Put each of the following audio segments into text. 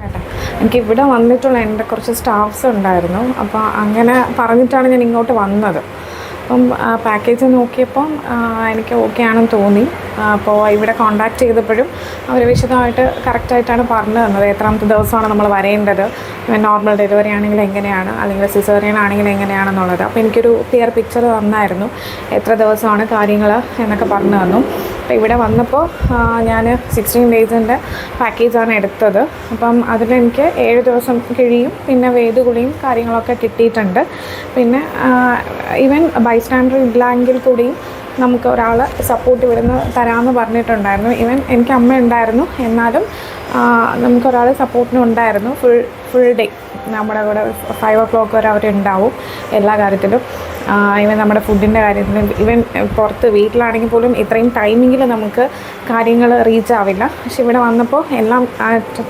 കേട്ടോ. എനിക്കിവിടെ വന്നിട്ടുള്ള എൻ്റെ കുറച്ച് സ്റ്റാഫ്സ് ഉണ്ടായിരുന്നു. അപ്പോൾ അങ്ങനെ പറഞ്ഞിട്ടാണ് ഞാൻ ഇങ്ങോട്ട് വന്നത്. അപ്പം പാക്കേജ് നോക്കിയപ്പം എനിക്ക് ഓക്കെ ആണെന്ന് തോന്നി. അപ്പോൾ ഇവിടെ കോൺടാക്ട് ചെയ്തപ്പോഴും അവർ വിശദമായിട്ട് കറക്റ്റായിട്ടാണ് പറഞ്ഞു തന്നത് എത്രാമത്തെ ദിവസമാണ് നമ്മൾ വരേണ്ടത്, നോർമൽ ഡെലിവറി ആണെങ്കിൽ എങ്ങനെയാണ്, അല്ലെങ്കിൽ സിസേറിയൻ ആണെങ്കിൽ എങ്ങനെയാണെന്നുള്ളത്. അപ്പോൾ എനിക്കൊരു ക്ലിയർ പിക്ചർ തന്നായിരുന്നു എത്ര ദിവസമാണ് കാര്യങ്ങൾ എന്നൊക്കെ പറഞ്ഞു തന്നു. അപ്പോൾ ഇവിടെ വന്നപ്പോൾ ഞാൻ 16 ഡേയ്സിൻ്റെ പാക്കേജാണ് എടുത്തത്. അപ്പം അതിലെനിക്ക് 7 ദിവസം കിഴിയും പിന്നെ വേദുകുളിയും കാര്യങ്ങളൊക്കെ കിട്ടിയിട്ടുണ്ട്. പിന്നെ ഈവൻ ബൈസ്റ്റാൻഡർ ഇല്ലെങ്കിൽ കൂടിയും നമുക്ക് ഒരാൾ സപ്പോർട്ട് ഇവിടുന്ന് തരാമെന്ന് പറഞ്ഞിട്ടുണ്ടായിരുന്നു. ഈവൻ എനിക്ക് അമ്മ ഉണ്ടായിരുന്നു, എന്നാലും നമുക്കൊരാൾ സപ്പോർട്ടിനുണ്ടായിരുന്നു. ഫുൾ ഡേ നമ്മുടെ കൂടെ 5 o'clock വരെ അവരുണ്ടാവും എല്ലാ കാര്യത്തിലും. ഈവൻ നമ്മുടെ ഫുഡിൻ്റെ കാര്യത്തിലും, ഈവൻ പുറത്ത് വീട്ടിലാണെങ്കിൽ പോലും ഇത്രയും ടൈമിങ്ങിൽ നമുക്ക് കാര്യങ്ങൾ റീച്ച് ആവില്ല. പക്ഷെ ഇവിടെ വന്നപ്പോൾ എല്ലാം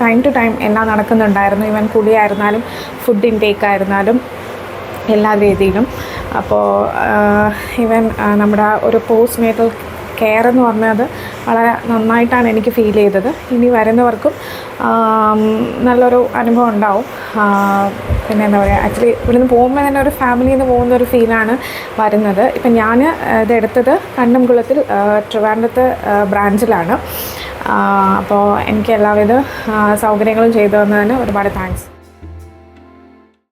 ടൈം ടു ടൈം എല്ലാം നടക്കുന്നുണ്ടായിരുന്നു. ഈവൻ കുളിയായിരുന്നാലും ഫുഡ് ഇൻടേക്ക് ആയിരുന്നാലും എല്ലാ രീതിയിലും. അപ്പോൾ ഈവൻ നമ്മുടെ ഒരു പോസ്റ്റ് നേറ്റൽ കെയർ എന്ന് പറഞ്ഞത് വളരെ നന്നായിട്ടാണ് എനിക്ക് ഫീൽ ചെയ്തത്. ഇനി വരുന്നവർക്കും നല്ലൊരു അനുഭവം ഉണ്ടാവും. പിന്നെ എന്താ പറയുക, ആക്ച്വലി ഇവിടുന്ന് പോകുമ്പോൾ തന്നെ ഒരു ഫാമിലിയിൽ നിന്ന് പോകുന്നൊരു ഫീലാണ് വരുന്നത്. ഇപ്പം ഞാൻ ഇതെടുത്തത് കണ്ണംകുളത്തിൽ ട്രിവാൻഡ്രത്ത് ബ്രാഞ്ചിലാണ്. അപ്പോൾ എനിക്ക് എല്ലാവിധ സൗകര്യങ്ങളും ചെയ്തു തന്നതിന് ഒരുപാട് താങ്ക്സ്.